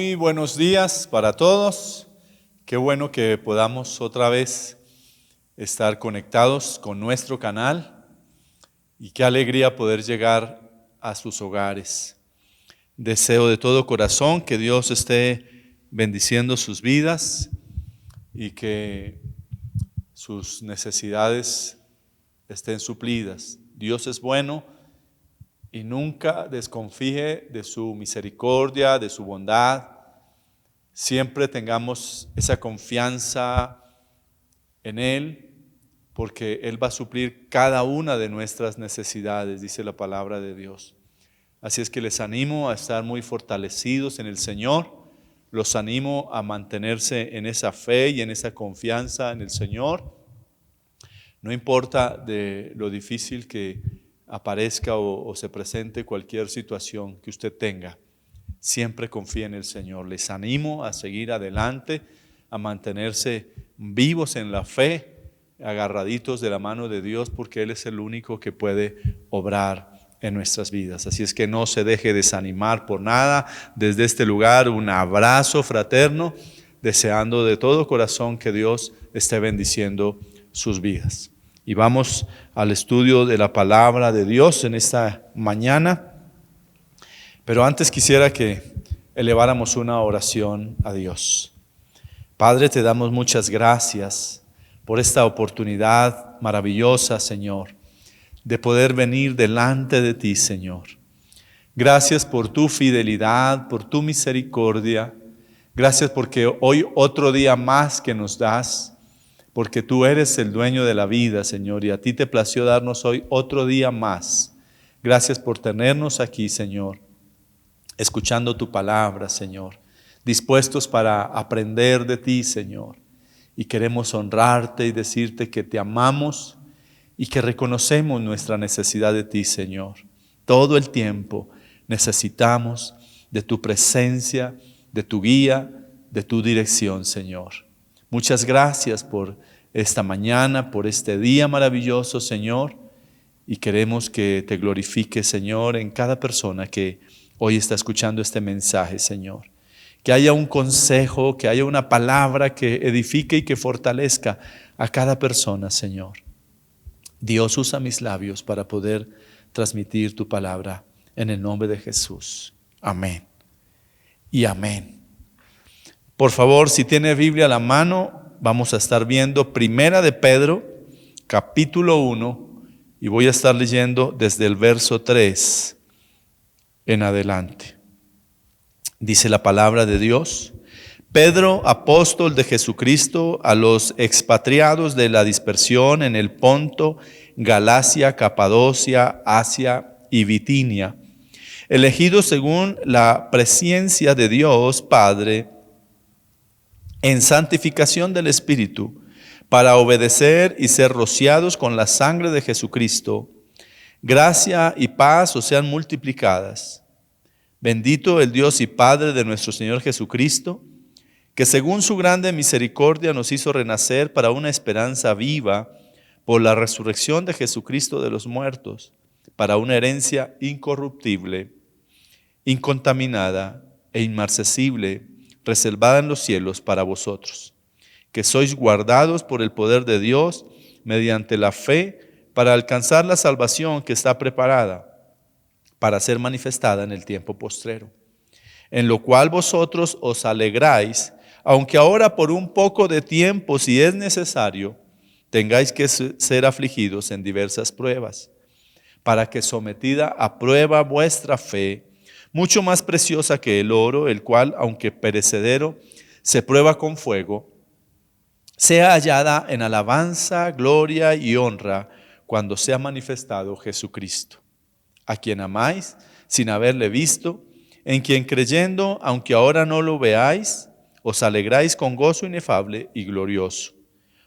Muy buenos días para todos. Qué bueno que podamos otra vez estar conectados con nuestro canal y qué alegría poder llegar a sus hogares. Deseo de todo corazón que Dios esté bendiciendo sus vidas y que sus necesidades estén suplidas. Dios es bueno y nunca desconfíe de su misericordia, de su bondad. Siempre tengamos esa confianza en Él, porque Él va a suplir cada una de nuestras necesidades, dice la palabra de Dios. Así es que les animo a estar muy fortalecidos en el Señor, los animo a mantenerse en esa fe y en esa confianza en el Señor. No importa de lo difícil que aparezca o se presente cualquier situación que usted tenga, siempre confía en el Señor. Les animo a seguir adelante, a mantenerse vivos en la fe, agarraditos de la mano de Dios, porque Él es el único que puede obrar en nuestras vidas. Así es que no se deje desanimar por nada. Desde este lugar, un abrazo fraterno, deseando de todo corazón que Dios esté bendiciendo sus vidas. Y vamos al estudio de la palabra de Dios en esta mañana. Pero antes quisiera que eleváramos una oración a Dios. Padre, te damos muchas gracias por esta oportunidad maravillosa, Señor, de poder venir delante de ti, Señor. Gracias por tu fidelidad, por tu misericordia. Gracias porque hoy otro día más que nos das, porque tú eres el dueño de la vida, Señor, y a ti te plació darnos hoy otro día más. Gracias por tenernos aquí, Señor, escuchando tu palabra, Señor, dispuestos para aprender de ti, Señor. Y queremos honrarte y decirte que te amamos y que reconocemos nuestra necesidad de ti, Señor. Todo el tiempo necesitamos de tu presencia, de tu guía, de tu dirección, Señor. Muchas gracias por esta mañana, por este día maravilloso, Señor. Y queremos que te glorifiques, Señor, en cada persona que hoy está escuchando este mensaje, Señor. Que haya un consejo, que haya una palabra que edifique y que fortalezca a cada persona, Señor. Dios, usa mis labios para poder transmitir tu palabra en el nombre de Jesús. Amén y amén. Por favor, si tiene Biblia a la mano, vamos a estar viendo Primera de Pedro, capítulo 1, y voy a estar leyendo desde el verso 3 en adelante. Dice la palabra de Dios: Pedro, apóstol de Jesucristo, a los expatriados de la dispersión en el Ponto, Galacia, Capadocia, Asia y Bitinia, elegidos según la presciencia de Dios Padre, en santificación del Espíritu, para obedecer y ser rociados con la sangre de Jesucristo, gracia y paz os sean multiplicadas. Bendito el Dios y Padre de nuestro Señor Jesucristo, que según su grande misericordia nos hizo renacer para una esperanza viva por la resurrección de Jesucristo de los muertos, para una herencia incorruptible, incontaminada e inmarcesible, reservada en los cielos para vosotros, que sois guardados por el poder de Dios mediante la fe para alcanzar la salvación que está preparada para ser manifestada en el tiempo postrero, en lo cual vosotros os alegráis, aunque ahora por un poco de tiempo, si es necesario, tengáis que ser afligidos en diversas pruebas, para que sometida a prueba vuestra fe, mucho más preciosa que el oro, el cual, aunque perecedero, se prueba con fuego, sea hallada en alabanza, gloria y honra cuando sea manifestado Jesucristo, a quien amáis sin haberle visto, en quien creyendo, aunque ahora no lo veáis, os alegráis con gozo inefable y glorioso,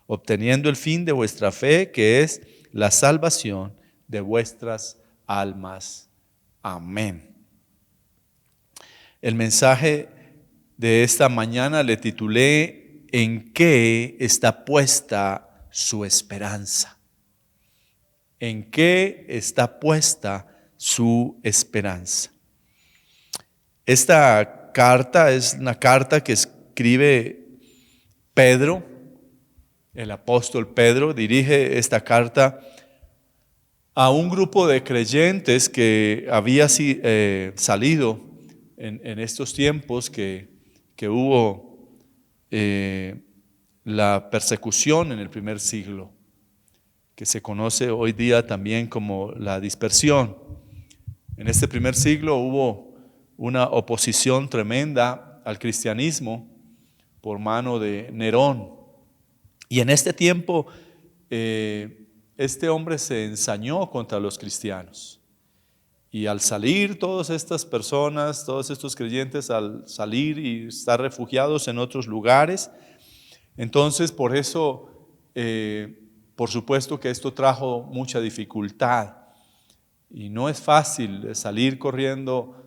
obteniendo el fin de vuestra fe, que es la salvación de vuestras almas. Amén. El mensaje de esta mañana le titulé: ¿en qué está puesta su esperanza? ¿En qué está puesta su esperanza? Esta carta es una carta que escribe Pedro, el apóstol Pedro, dirige esta carta a un grupo de creyentes que había salido en estos tiempos que hubo la persecución en el primer siglo, que se conoce hoy día también como la dispersión. En este primer siglo hubo una oposición tremenda al cristianismo por mano de Nerón. Y en este tiempo este hombre se ensañó contra los cristianos. Y al salir todas estas personas, todos estos creyentes, al salir y estar refugiados en otros lugares, entonces por eso, por supuesto que esto trajo mucha dificultad. Y no es fácil salir corriendo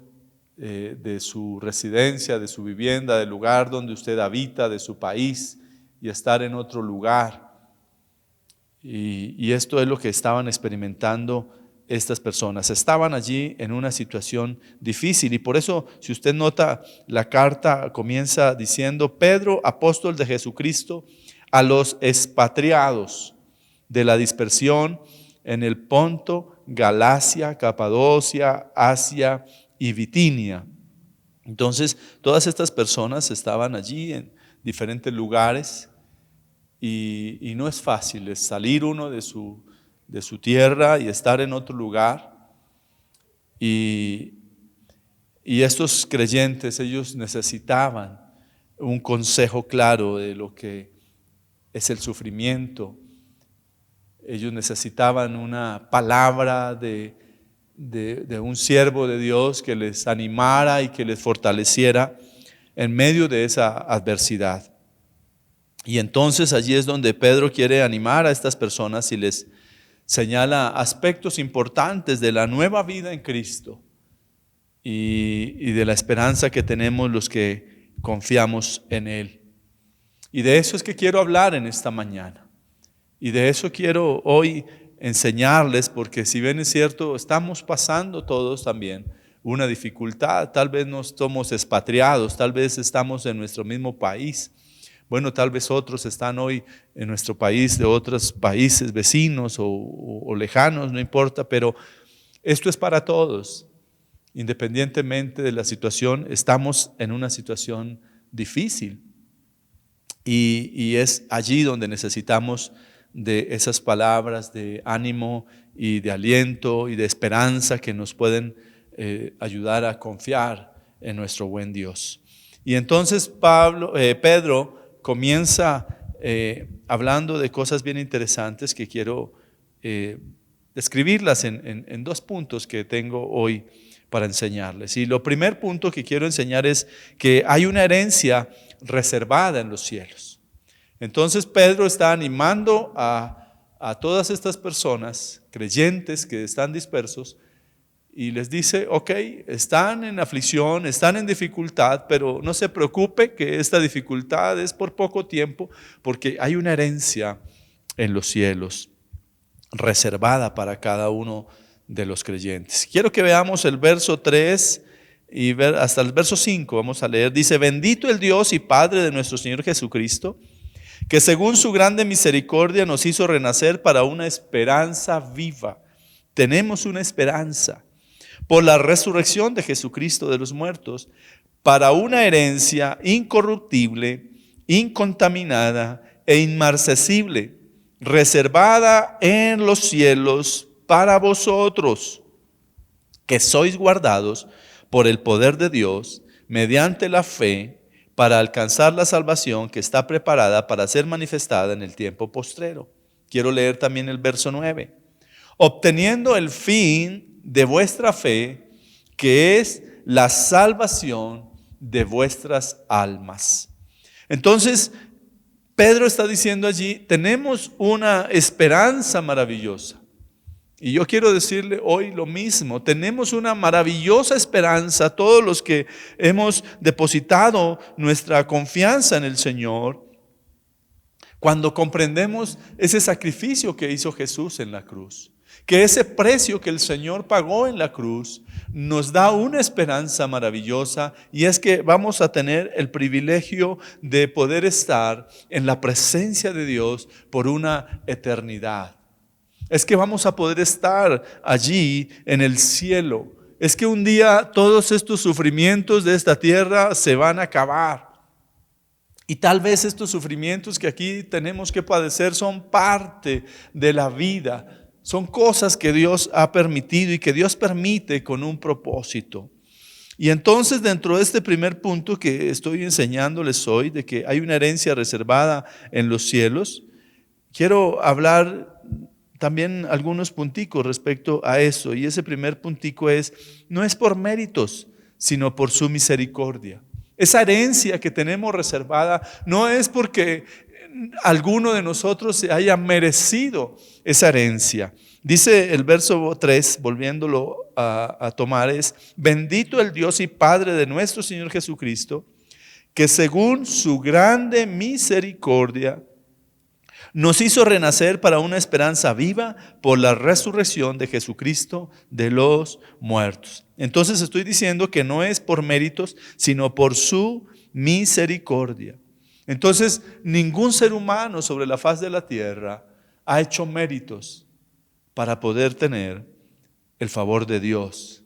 de su residencia, de su vivienda, del lugar donde usted habita, de su país, y estar en otro lugar. Y esto es lo que estaban experimentando estas personas. Estaban allí en una situación difícil, y por eso, si usted nota, la carta comienza diciendo: Pedro, apóstol de Jesucristo, a los expatriados de la dispersión en el Ponto, Galacia, Capadocia, Asia y Bitinia. Entonces, todas estas personas estaban allí en diferentes lugares, y no es fácil, es salir uno de su tierra y estar en otro lugar. Y estos creyentes, ellos necesitaban un consejo claro de lo que es el sufrimiento. Ellos necesitaban una palabra de un siervo de Dios que les animara y que les fortaleciera en medio de esa adversidad. Y entonces allí es donde Pedro quiere animar a estas personas y les señala aspectos importantes de la nueva vida en Cristo y de la esperanza que tenemos los que confiamos en Él. Y de eso es que quiero hablar en esta mañana. Y de eso quiero hoy enseñarles, porque si bien es cierto, estamos pasando todos también una dificultad. Tal vez no somos expatriados, tal vez estamos en nuestro mismo país. Bueno, tal vez otros están hoy en nuestro país de otros países vecinos o lejanos, no importa, pero esto es para todos. Independientemente de la situación, estamos en una situación difícil. Y es allí donde necesitamos de esas palabras de ánimo y de aliento y de esperanza que nos pueden ayudar a confiar en nuestro buen Dios. Y entonces Pedro comienza hablando de cosas bien interesantes que quiero describirlas en 2 puntos que tengo hoy para enseñarles. Y lo primer punto que quiero enseñar es que hay una herencia reservada en los cielos. Entonces Pedro está animando a todas estas personas creyentes que están dispersos, y les dice: ok, están en aflicción, están en dificultad, pero no se preocupe que esta dificultad es por poco tiempo, porque hay una herencia en los cielos reservada para cada uno de los creyentes. Quiero que veamos el verso 3 y hasta el verso 5, vamos a leer. Dice: bendito el Dios y Padre de nuestro Señor Jesucristo, que según su grande misericordia nos hizo renacer para una esperanza viva. Tenemos una esperanza por la resurrección de Jesucristo de los muertos, para una herencia incorruptible, incontaminada e inmarcesible, reservada en los cielos para vosotros, que sois guardados por el poder de Dios mediante la fe, para alcanzar la salvación que está preparada para ser manifestada en el tiempo postrero. Quiero leer también el verso 9. Obteniendo el fin de vuestra fe, que es la salvación de vuestras almas. Entonces, Pedro está diciendo allí, tenemos una esperanza maravillosa. Y yo quiero decirle hoy lo mismo, tenemos una maravillosa esperanza, todos los que hemos depositado nuestra confianza en el Señor, cuando comprendemos ese sacrificio que hizo Jesús en la cruz. Que ese precio que el Señor pagó en la cruz nos da una esperanza maravillosa, y es que vamos a tener el privilegio de poder estar en la presencia de Dios por una eternidad. Es que vamos a poder estar allí en el cielo. Es que un día todos estos sufrimientos de esta tierra se van a acabar. Y tal vez estos sufrimientos que aquí tenemos que padecer son parte de la vida. Son cosas que Dios ha permitido y que Dios permite con un propósito. Y entonces, dentro de este primer punto que estoy enseñándoles hoy, de que hay una herencia reservada en los cielos, quiero hablar también algunos punticos respecto a eso. Y ese primer puntico es: no es por méritos, sino por su misericordia. Esa herencia que tenemos reservada no es porque alguno de nosotros se haya merecido esa herencia. Dice el verso 3, volviéndolo a tomar, es: bendito el Dios y Padre de nuestro Señor Jesucristo, que según su grande misericordia nos hizo renacer para una esperanza viva por la resurrección de Jesucristo de los muertos. Entonces estoy diciendo que no es por méritos, sino por su misericordia. Entonces, ningún ser humano sobre la faz de la tierra ha hecho méritos para poder tener el favor de Dios.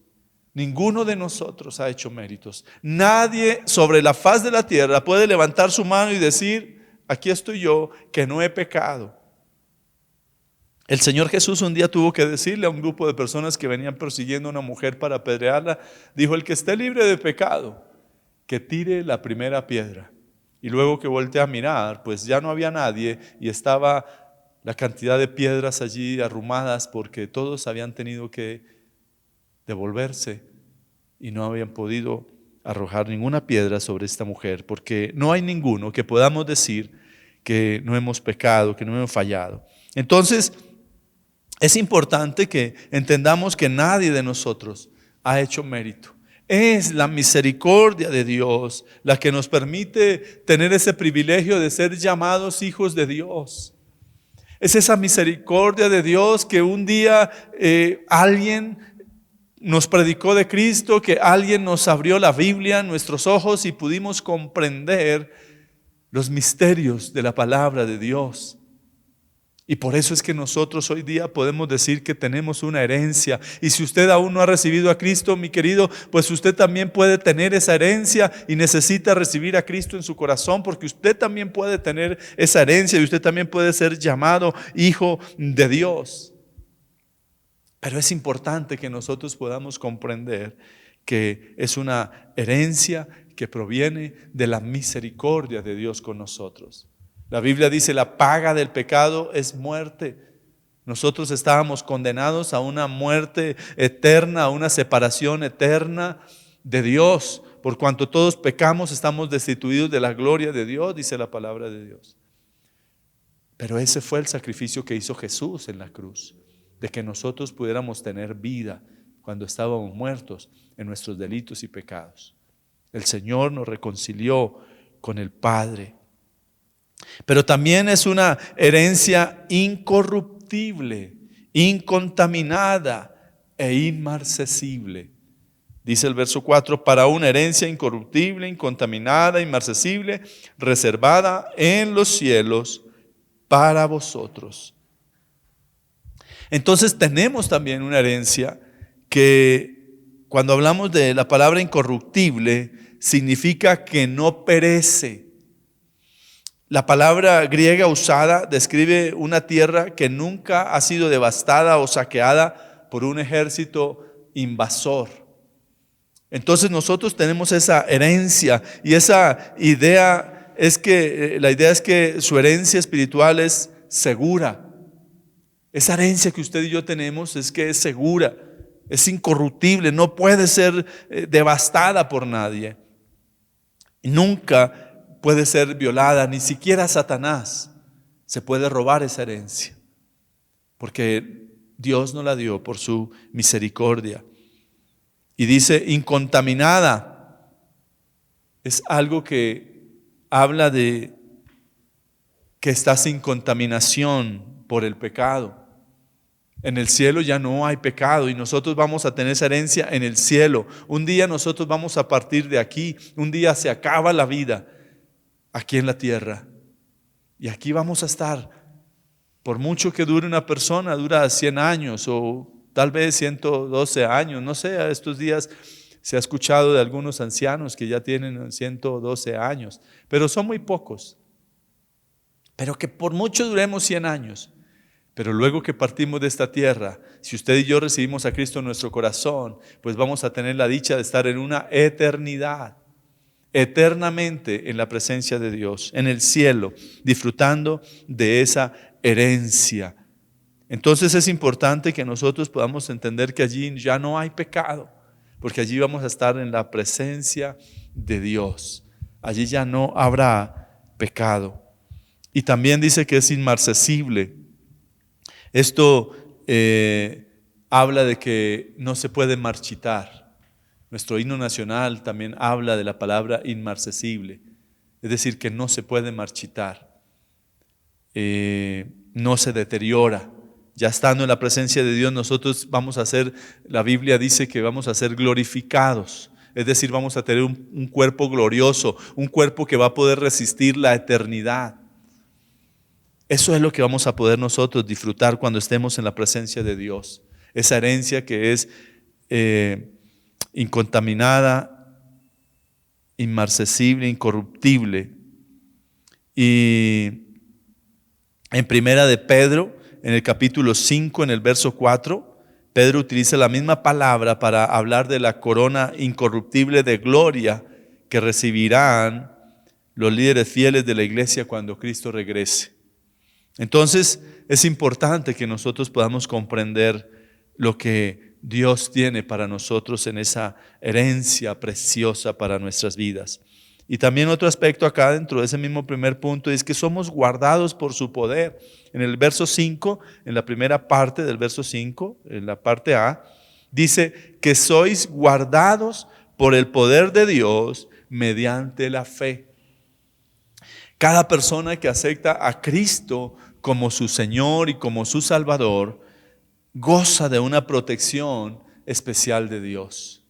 Ninguno de nosotros ha hecho méritos. Nadie sobre la faz de la tierra puede levantar su mano y decir: aquí estoy yo, que no he pecado. El Señor Jesús un día tuvo que decirle a un grupo de personas que venían persiguiendo a una mujer para apedrearla, dijo: el que esté libre de pecado, que tire la primera piedra. Y luego que volteé a mirar, pues ya no había nadie y estaba la cantidad de piedras allí arrumadas, porque todos habían tenido que devolverse y no habían podido arrojar ninguna piedra sobre esta mujer, porque no hay ninguno que podamos decir que no hemos pecado, que no hemos fallado. Entonces, es importante que entendamos que nadie de nosotros ha hecho mérito. Es la misericordia de Dios la que nos permite tener ese privilegio de ser llamados hijos de Dios. Es esa misericordia de Dios que un día alguien nos predicó de Cristo, que alguien nos abrió la Biblia en nuestros ojos y pudimos comprender los misterios de la palabra de Dios. Y por eso es que nosotros hoy día podemos decir que tenemos una herencia. Y si usted aún no ha recibido a Cristo, mi querido, pues usted también puede tener esa herencia y necesita recibir a Cristo en su corazón, porque usted también puede tener esa herencia y usted también puede ser llamado hijo de Dios. Pero es importante que nosotros podamos comprender que es una herencia que proviene de la misericordia de Dios con nosotros. La Biblia dice: la paga del pecado es muerte. Nosotros estábamos condenados a una muerte eterna, a una separación eterna de Dios. Por cuanto todos pecamos, estamos destituidos de la gloria de Dios, dice la palabra de Dios. Pero ese fue el sacrificio que hizo Jesús en la cruz, de que nosotros pudiéramos tener vida cuando estábamos muertos en nuestros delitos y pecados. El Señor nos reconcilió con el Padre. Pero también es una herencia incorruptible, incontaminada e inmarcesible. Dice el verso 4: para una herencia incorruptible, incontaminada, inmarcesible, reservada en los cielos para vosotros. Entonces tenemos también una herencia que, cuando hablamos de la palabra incorruptible, significa que no perece. La palabra griega usada describe una tierra que nunca ha sido devastada o saqueada por un ejército invasor. Entonces nosotros tenemos esa herencia, y esa idea es que, la idea es que su herencia espiritual es segura. Esa herencia que usted y yo tenemos es que es segura, es incorruptible, no puede ser devastada por nadie. Nunca puede ser violada, ni siquiera Satanás se puede robar esa herencia, porque Dios nos la dio por su misericordia. Y dice incontaminada, es algo que habla de que está sin contaminación por el pecado. En el cielo ya no hay pecado y nosotros vamos a tener esa herencia en el cielo. Un día nosotros vamos a partir de aquí, un día se acaba la vida aquí en la tierra. Y aquí vamos a estar. Por mucho que dure una persona, dura 100 años o tal vez 112 años. No sé, estos días se ha escuchado de algunos ancianos que ya tienen 112 años, pero son muy pocos. Pero que por mucho duremos 100 años. Pero luego que partimos de esta tierra, si usted y yo recibimos a Cristo en nuestro corazón, pues vamos a tener la dicha de estar en una eternidad, eternamente en la presencia de Dios, en el cielo, disfrutando de esa herencia. Entonces es importante que nosotros podamos entender que allí ya no hay pecado, porque allí vamos a estar en la presencia de Dios. Allí ya no habrá pecado. Y también dice que es inmarcesible. Esto habla de que no se puede marchitar. Nuestro himno nacional también habla de la palabra inmarcesible, es decir, que no se puede marchitar, no se deteriora. Ya estando en la presencia de Dios, nosotros vamos a ser, la Biblia dice que vamos a ser glorificados, es decir, vamos a tener un cuerpo glorioso, un cuerpo que va a poder resistir la eternidad. Eso es lo que vamos a poder nosotros disfrutar cuando estemos en la presencia de Dios. Esa herencia que es incontaminada, inmarcesible, incorruptible. Y en primera de Pedro, en el capítulo 5, en el verso 4, Pedro utiliza la misma palabra para hablar de la corona incorruptible de gloria que recibirán los líderes fieles de la iglesia cuando Cristo regrese. Entonces es importante que nosotros podamos comprender lo que Dios tiene para nosotros en esa herencia preciosa para nuestras vidas. Y también otro aspecto acá dentro de ese mismo primer punto es que somos guardados por su poder. En el verso 5, en la primera parte del verso 5, en la parte A, dice que sois guardados por el poder de Dios mediante la fe. Cada persona que acepta a Cristo como su Señor y como su Salvador, goza de una protección especial de Dios.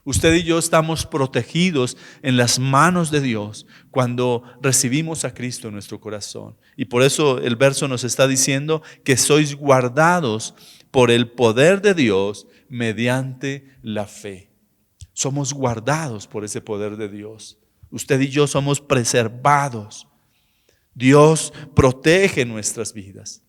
Usted y yo estamos protegidos en las manos de Dios cuando recibimos a Cristo en nuestro corazón. Y por eso el verso nos está diciendo que sois guardados por el poder de Dios mediante la fe. Somos guardados por ese poder de Dios. Usted y yo somos preservados. Dios protege nuestras vidas.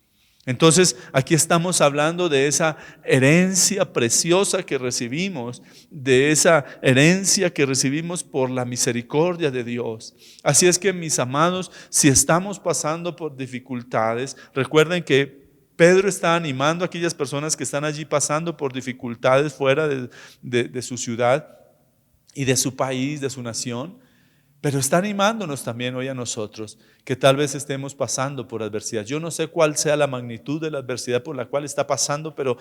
Entonces, aquí estamos hablando de esa herencia preciosa que recibimos, de esa herencia que recibimos por la misericordia de Dios. Así es que, mis amados, si estamos pasando por dificultades, recuerden que Pedro está animando a aquellas personas que están allí pasando por dificultades fuera de su ciudad y de su país, de su nación. Pero está animándonos también hoy a nosotros que tal vez estemos pasando por adversidad. Yo no sé cuál sea la magnitud de la adversidad por la cual está pasando, pero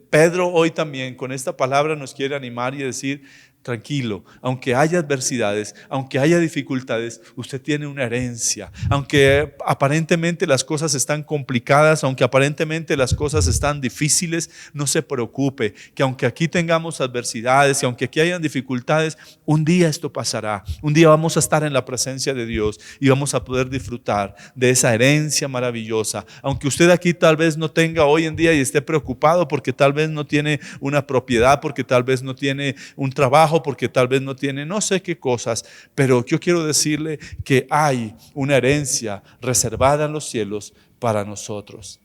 Pedro hoy también con esta palabra nos quiere animar y decir: tranquilo, aunque haya adversidades, aunque haya dificultades, usted tiene una herencia. Aunque aparentemente las cosas están complicadas, aunque aparentemente las cosas están difíciles, no se preocupe, que aunque aquí tengamos adversidades y aunque aquí hayan dificultades, un día esto pasará. Un día vamos a estar en la presencia de Dios y vamos a poder disfrutar de esa herencia maravillosa. Aunque usted aquí tal vez no tenga hoy en día y esté preocupado porque tal vez no tiene una propiedad, porque tal vez no tiene un trabajo, porque tal vez no tiene no sé qué cosas, pero yo quiero decirle que hay una herencia reservada en los cielos para nosotros.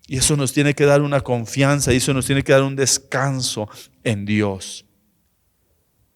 Y eso nos tiene que dar una confianza, y eso nos tiene que dar un descanso en Dios.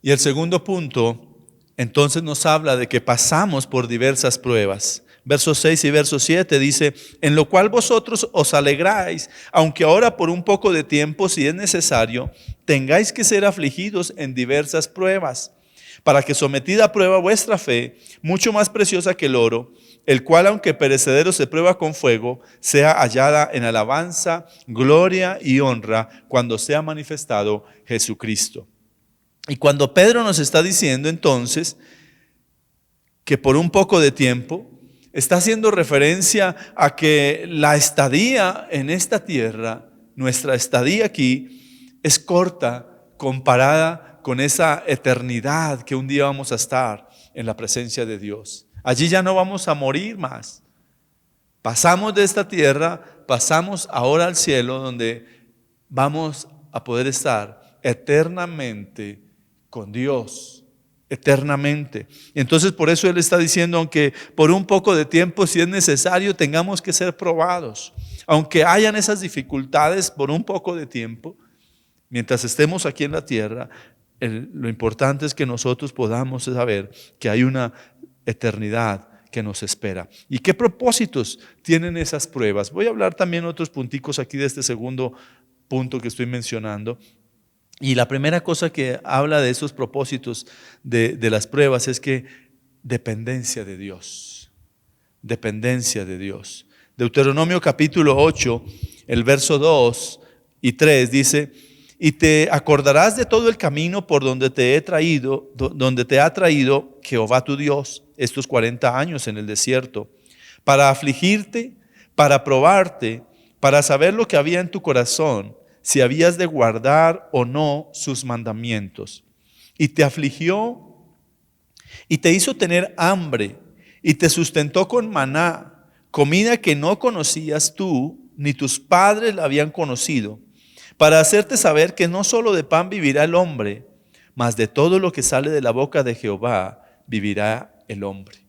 Y el segundo punto, entonces nos habla de que pasamos por diversas pruebas. Versos 6 y verso 7 dice: en lo cual vosotros os alegráis, aunque ahora por un poco de tiempo, si es necesario, tengáis que ser afligidos en diversas pruebas, para que sometida a prueba vuestra fe, mucho más preciosa que el oro, el cual aunque perecedero se prueba con fuego, sea hallada en alabanza, gloria y honra cuando sea manifestado Jesucristo. Y cuando Pedro nos está diciendo entonces que por un poco de tiempo, está haciendo referencia a que la estadía en esta tierra nuestra estadía aquí es corta comparada con esa eternidad que un día vamos a estar en la presencia de Dios. Allí ya no vamos a morir más. Pasamos de esta tierra, pasamos ahora al cielo, donde vamos a poder estar eternamente con Dios, eternamente. Y entonces por eso Él está diciendo, aunque por un poco de tiempo, si es necesario, tengamos que ser probados, aunque hayan esas dificultades por un poco de tiempo, mientras estemos aquí en la tierra, lo importante es que nosotros podamos saber que hay una eternidad que nos espera. ¿Y qué propósitos tienen esas pruebas? Voy a hablar también otros punticos aquí de este segundo punto que estoy mencionando. Y la primera cosa que habla de esos propósitos de las pruebas es que dependencia de Dios. Dependencia de Dios. Deuteronomio capítulo 8, el verso 2 y 3 dice: y te acordarás de todo el camino por donde te ha traído Jehová tu Dios estos 40 años en el desierto, para afligirte, para probarte, para saber lo que había en tu corazón, si habías de guardar o no sus mandamientos. Y te afligió y te hizo tener hambre y te sustentó con maná, comida que no conocías tú, ni tus padres la habían conocido, para hacerte saber que no solo de pan vivirá el hombre, mas de todo lo que sale de la boca de Jehová vivirá el hombre.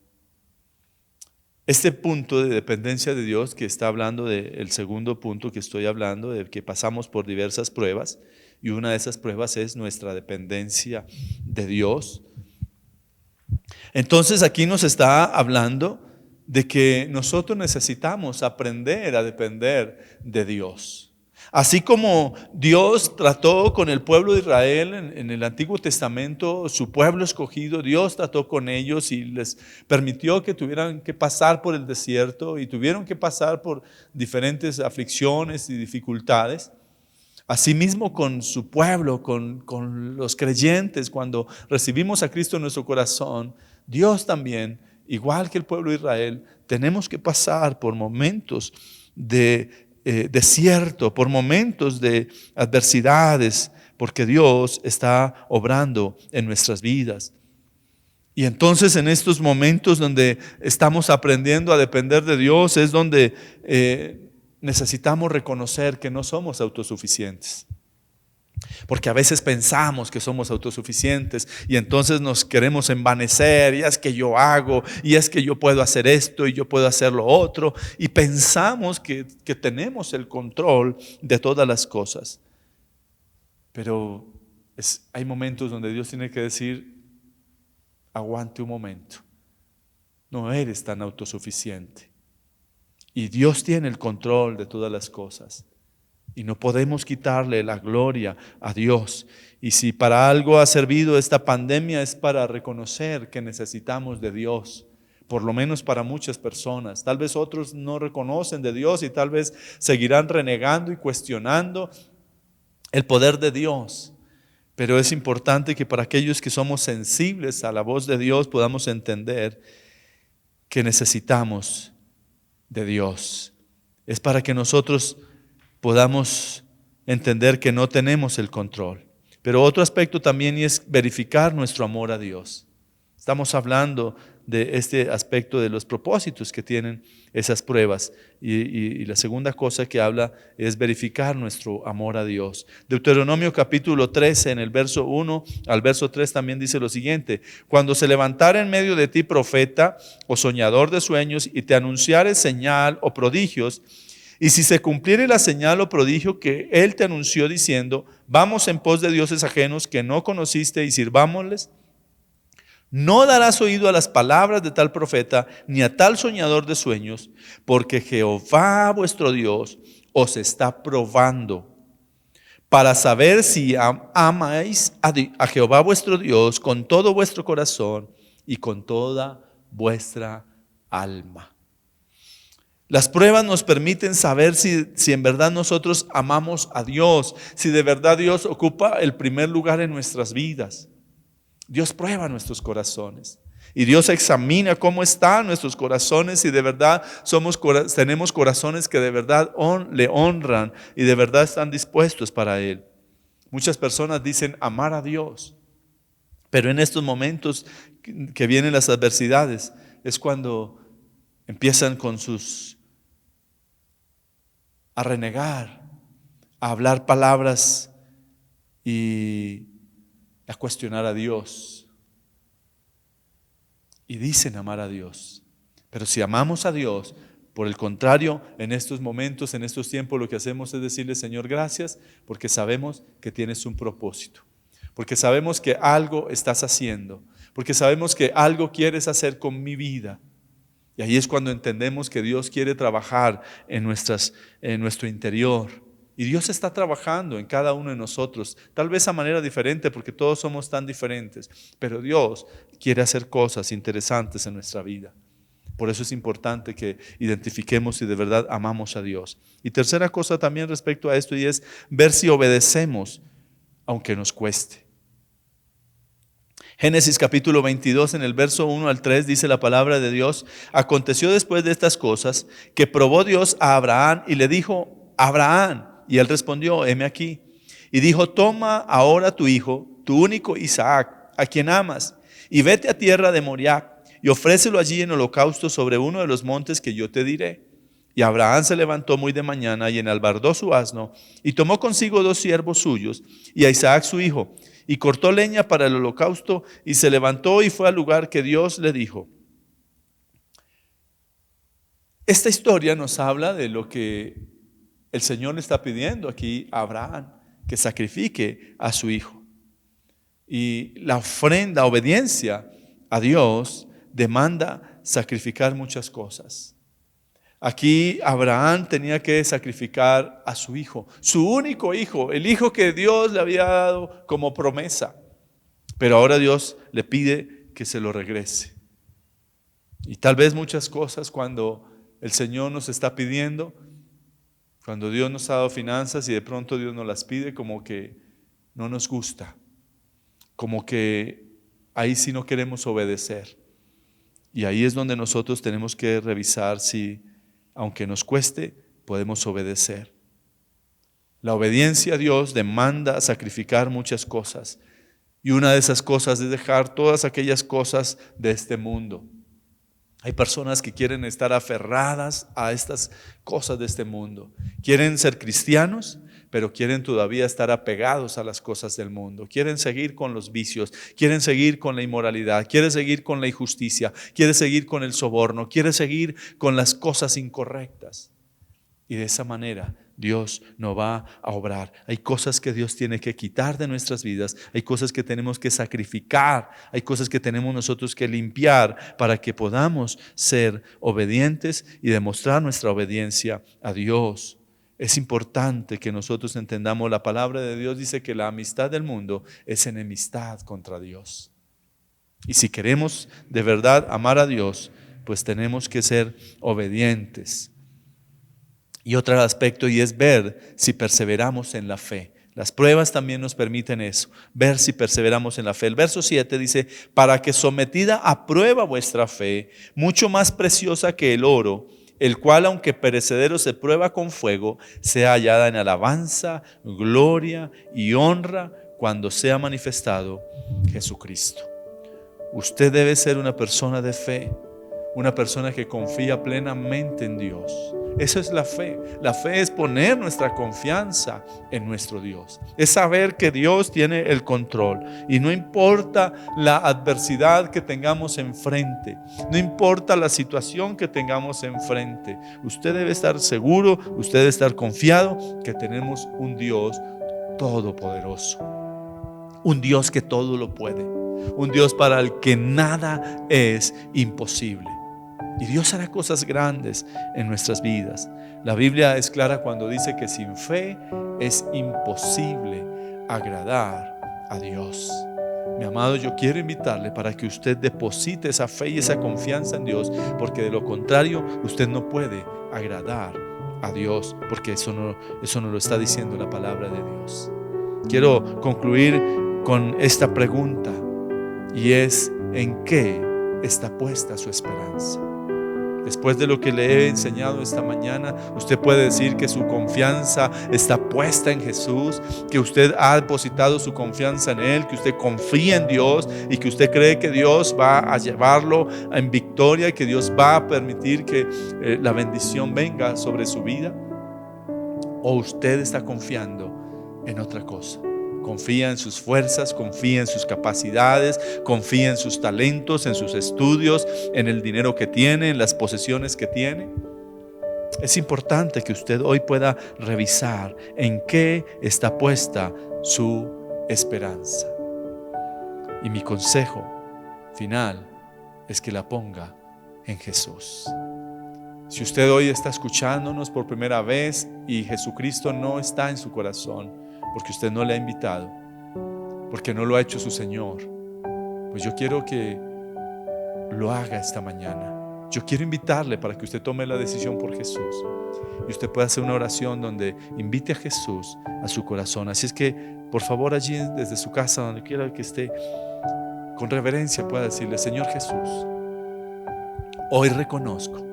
Este punto de dependencia de Dios que está hablando del segundo punto que estoy hablando, de que pasamos por diversas pruebas, y una de esas pruebas es nuestra dependencia de Dios. Entonces aquí nos está hablando de que nosotros necesitamos aprender a depender de Dios. Así como Dios trató con el pueblo de Israel en el Antiguo Testamento, su pueblo escogido, Dios trató con ellos y les permitió que tuvieran que pasar por el desierto y tuvieron que pasar por diferentes aflicciones y dificultades. Asimismo con su pueblo, con los creyentes, cuando recibimos a Cristo en nuestro corazón, Dios también, igual que el pueblo de Israel, tenemos que pasar por momentos de desierto, por momentos de adversidades, porque Dios está obrando en nuestras vidas. Y entonces en estos momentos donde estamos aprendiendo a depender de Dios es donde necesitamos reconocer que no somos autosuficientes. Porque a veces pensamos que somos autosuficientes y entonces nos queremos envanecer, y es que yo hago, y es que yo puedo hacer esto y yo puedo hacer lo otro, y pensamos que tenemos el control de todas las cosas. Pero hay momentos donde Dios tiene que decir: aguante un momento, no eres tan autosuficiente, y Dios tiene el control de todas las cosas. Y no podemos quitarle la gloria a Dios. Y si para algo ha servido esta pandemia es para reconocer que necesitamos de Dios. Por lo menos para muchas personas. Tal vez otros no reconocen de Dios y tal vez seguirán renegando y cuestionando el poder de Dios. Pero es importante que para aquellos que somos sensibles a la voz de Dios podamos entender que necesitamos de Dios. Es para que nosotros podamos entender que no tenemos el control. Pero otro aspecto también es verificar nuestro amor a Dios. Estamos hablando de este aspecto de los propósitos que tienen esas pruebas. Y la segunda cosa que habla es verificar nuestro amor a Dios. Deuteronomio capítulo 13, en el verso 1 al verso 3 también dice lo siguiente: cuando se levantare en medio de ti profeta o soñador de sueños y te anunciare señal o prodigios, y si se cumpliere la señal o prodigio que él te anunció diciendo: vamos en pos de dioses ajenos que no conociste y sirvámosles, no darás oído a las palabras de tal profeta ni a tal soñador de sueños, porque Jehová vuestro Dios os está probando para saber si amáis a Jehová vuestro Dios con todo vuestro corazón y con toda vuestra alma. Las pruebas nos permiten saber si en verdad nosotros amamos a Dios, si de verdad Dios ocupa el primer lugar en nuestras vidas. Dios prueba nuestros corazones. Y Dios examina cómo están nuestros corazones y de verdad tenemos corazones que de verdad le honran y de verdad están dispuestos para Él. Muchas personas dicen amar a Dios, pero en estos momentos que vienen las adversidades es cuando empiezan a renegar, a hablar palabras y a cuestionar a Dios. Y dicen amar a Dios. Pero si amamos a Dios, por el contrario, en estos momentos, en estos tiempos, lo que hacemos es decirle: Señor, gracias, porque sabemos que tienes un propósito, porque sabemos que algo estás haciendo, porque sabemos que algo quieres hacer con mi vida. Y ahí es cuando entendemos que Dios quiere trabajar en nuestro interior. Y Dios está trabajando en cada uno de nosotros, tal vez a manera diferente, porque todos somos tan diferentes, pero Dios quiere hacer cosas interesantes en nuestra vida. Por eso es importante que identifiquemos si de verdad amamos a Dios. Y tercera cosa también respecto a esto, y es ver si obedecemos aunque nos cueste. Génesis capítulo 22, en el verso 1 al 3, dice la palabra de Dios: aconteció después de estas cosas que probó Dios a Abraham y le dijo: Abraham. Y él respondió: heme aquí. Y dijo: toma ahora tu hijo, tu único Isaac, a quien amas, y vete a tierra de Moriah, y ofrécelo allí en holocausto sobre uno de los montes que yo te diré. Y Abraham se levantó muy de mañana y enalbardó su asno, y tomó consigo 2 siervos suyos, y a Isaac su hijo, y cortó leña para el holocausto, y se levantó y fue al lugar que Dios le dijo. Esta historia nos habla de lo que el Señor le está pidiendo aquí a Abraham, que sacrifique a su hijo. Y la ofrenda, obediencia a Dios, demanda sacrificar muchas cosas. Aquí Abraham tenía que sacrificar a su hijo, su único hijo, el hijo que Dios le había dado como promesa. Pero ahora Dios le pide que se lo regrese. Y tal vez muchas cosas, cuando el Señor nos está pidiendo, cuando Dios nos ha dado finanzas y de pronto Dios nos las pide, como que no nos gusta, como que ahí sí no queremos obedecer. Y ahí es donde nosotros tenemos que revisar si, aunque nos cueste, podemos obedecer. La obediencia a Dios demanda sacrificar muchas cosas. Y una de esas cosas es dejar todas aquellas cosas de este mundo. Hay personas que quieren estar aferradas a estas cosas de este mundo. Quieren ser cristianos, pero quieren todavía estar apegados a las cosas del mundo. Quieren seguir con los vicios, quieren seguir con la inmoralidad, quieren seguir con la injusticia, quieren seguir con el soborno, quieren seguir con las cosas incorrectas. Y de esa manera Dios no va a obrar. Hay cosas que Dios tiene que quitar de nuestras vidas, hay cosas que tenemos que sacrificar, hay cosas que tenemos nosotros que limpiar para que podamos ser obedientes y demostrar nuestra obediencia a Dios. Es importante que nosotros entendamos, la palabra de Dios dice que la amistad del mundo es enemistad contra Dios. Y si queremos de verdad amar a Dios, pues tenemos que ser obedientes. Y otro aspecto, y es ver si perseveramos en la fe. Las pruebas también nos permiten eso, ver si perseveramos en la fe. El verso 7 dice: para que sometida a prueba vuestra fe, mucho más preciosa que el oro, el cual aunque perecedero se prueba con fuego, sea hallada en alabanza, gloria y honra cuando sea manifestado Jesucristo. Usted debe ser una persona de fe, una persona que confía plenamente en Dios. Eso es la fe. La fe es poner nuestra confianza en nuestro Dios. Es saber que Dios tiene el control. Y no importa la adversidad que tengamos enfrente, no importa la situación que tengamos enfrente, usted debe estar seguro, usted debe estar confiado que tenemos un Dios todopoderoso. Un Dios que todo lo puede. Un Dios para el que nada es imposible. Y Dios hará cosas grandes en nuestras vidas. La Biblia es clara cuando dice que sin fe es imposible agradar a Dios. Mi amado, yo quiero invitarle para que usted deposite esa fe y esa confianza en Dios, porque de lo contrario usted no puede agradar a Dios, porque eso no lo está diciendo la palabra de Dios. Quiero concluir con esta pregunta, y es: ¿en qué está puesta su esperanza? Después de lo que le he enseñado esta mañana, usted puede decir que su confianza está puesta en Jesús, que usted ha depositado su confianza en Él, que usted confía en Dios y que usted cree que Dios va a llevarlo en victoria y que Dios va a permitir que la bendición venga sobre su vida. ¿O usted está confiando en otra cosa? Confía en sus fuerzas, confía en sus capacidades, confía en sus talentos, en sus estudios, en el dinero que tiene, en las posesiones que tiene. Es importante que usted hoy pueda revisar en qué está puesta su esperanza. Y mi consejo final es que la ponga en Jesús. Si usted hoy está escuchándonos por primera vez y Jesucristo no está en su corazón, porque usted no le ha invitado, porque no lo ha hecho su Señor, pues yo quiero que lo haga esta mañana. Yo quiero invitarle para que usted tome la decisión por Jesús y usted pueda hacer una oración donde invite a Jesús a su corazón. Así es que, por favor, allí desde su casa, donde quiera que esté, con reverencia pueda decirle: Señor Jesús, hoy reconozco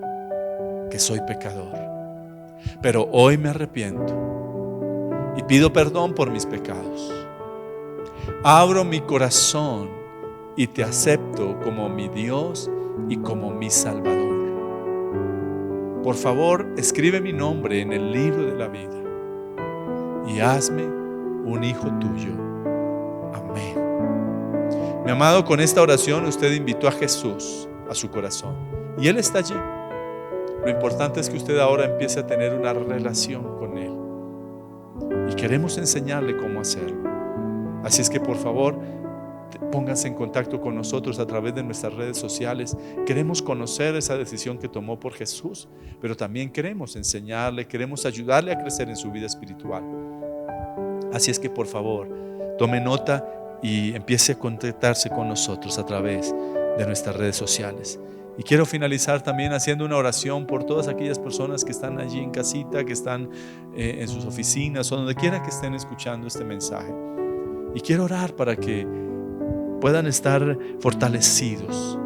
que soy pecador, pero hoy me arrepiento y pido perdón por mis pecados. Abro mi corazón y te acepto como mi Dios y como mi Salvador. Por favor, escribe mi nombre en el libro de la vida y hazme un hijo tuyo. Amén. Mi amado, con esta oración usted invitó a Jesús a su corazón y Él está allí. Lo importante es que usted ahora empiece a tener una relación con Él. Y queremos enseñarle cómo hacerlo. Así es que, por favor, pónganse en contacto con nosotros a través de nuestras redes sociales. Queremos conocer esa decisión que tomó por Jesús, pero también queremos enseñarle, queremos ayudarle a crecer en su vida espiritual. Así es que, por favor, tome nota y empiece a contactarse con nosotros a través de nuestras redes sociales. Y quiero finalizar también haciendo una oración por todas aquellas personas que están allí en casita, que están en sus oficinas o donde quiera que estén escuchando este mensaje. Y quiero orar para que puedan estar fortalecidos,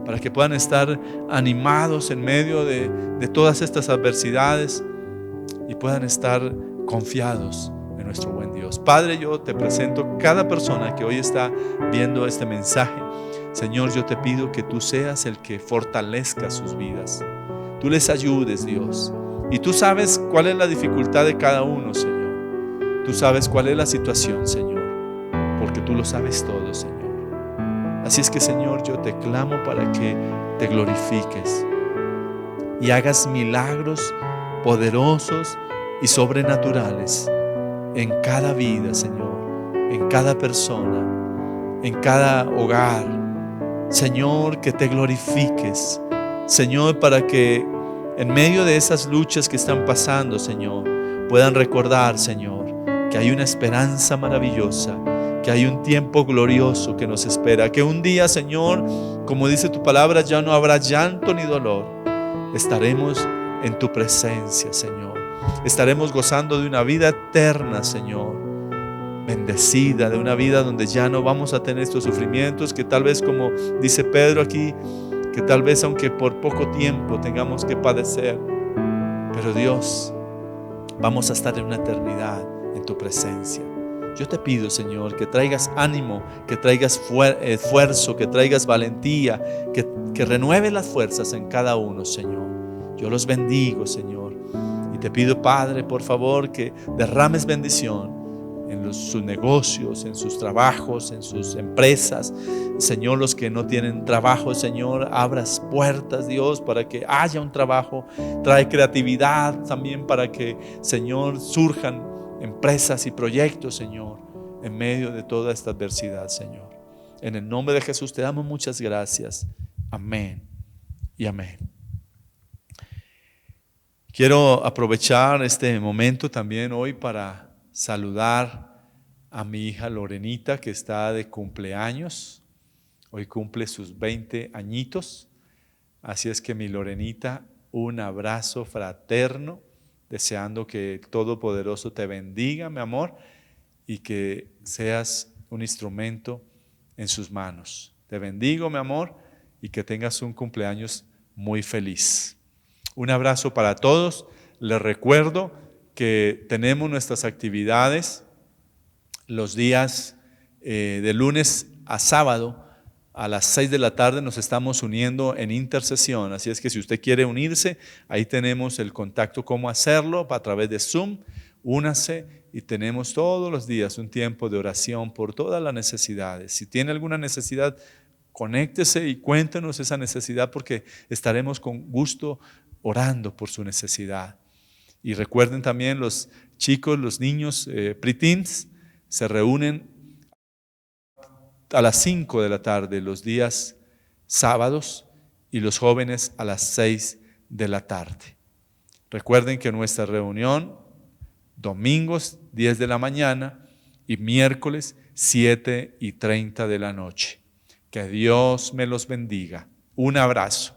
para que puedan estar animados en medio de todas estas adversidades y puedan estar confiados en nuestro buen Dios. Padre, yo te presento cada persona que hoy está viendo este mensaje. Señor, yo te pido que tú seas el que fortalezca sus vidas. Tú les ayudes, Dios. Y tú sabes cuál es la dificultad de cada uno, Señor. Tú sabes cuál es la situación, Señor, porque tú lo sabes todo, Señor. Así es que, Señor, yo te clamo para que te glorifiques y hagas milagros poderosos y sobrenaturales en cada vida, Señor, en cada persona, en cada hogar. Señor, que te glorifiques, Señor, para que en medio de esas luchas que están pasando, Señor, puedan recordar, Señor, que hay una esperanza maravillosa, que hay un tiempo glorioso que nos espera, que un día, Señor, como dice tu palabra, ya no habrá llanto ni dolor. Estaremos en tu presencia, Señor. Estaremos gozando de una vida eterna, Señor, bendecida, de una vida donde ya no vamos a tener estos sufrimientos que tal vez, como dice Pedro aquí, que tal vez aunque por poco tiempo tengamos que padecer, pero Dios, vamos a estar en una eternidad en tu presencia. Yo te pido, Señor, que traigas ánimo, que traigas esfuerzo, que traigas valentía, que renueves las fuerzas en cada uno, Señor. Yo los bendigo, Señor, y te pido, Padre, por favor, que derrames bendición en sus negocios, en sus trabajos, en sus empresas. Señor, los que no tienen trabajo, Señor, abras puertas, Dios, para que haya un trabajo. Trae creatividad también para que, Señor, surjan empresas y proyectos, Señor, en medio de toda esta adversidad, Señor. En el nombre de Jesús te damos muchas gracias. Amén y amén. Quiero aprovechar este momento también hoy para saludar a mi hija Lorenita, que está de cumpleaños. Hoy cumple sus 20 añitos. Así es que, mi Lorenita, un abrazo fraterno, deseando que el Todopoderoso te bendiga, mi amor, y que seas un instrumento en sus manos. Te bendigo, mi amor, y que tengas un cumpleaños muy feliz. Un abrazo para todos. Les recuerdo que tenemos nuestras actividades los días de lunes a sábado. A las 6 de la tarde nos estamos uniendo en intercesión, así es que si usted quiere unirse, ahí tenemos el contacto, cómo hacerlo, a través de Zoom, únase y tenemos todos los días un tiempo de oración por todas las necesidades. Si tiene alguna necesidad, conéctese y cuéntenos esa necesidad porque estaremos con gusto orando por su necesidad. Y recuerden también los chicos, los niños preteens se reúnen a las 5 de la tarde los días sábados y los jóvenes a las 6 de la tarde. Recuerden que nuestra reunión, domingos 10 de la mañana y miércoles 7:30 de la noche. Que Dios me los bendiga. Un abrazo.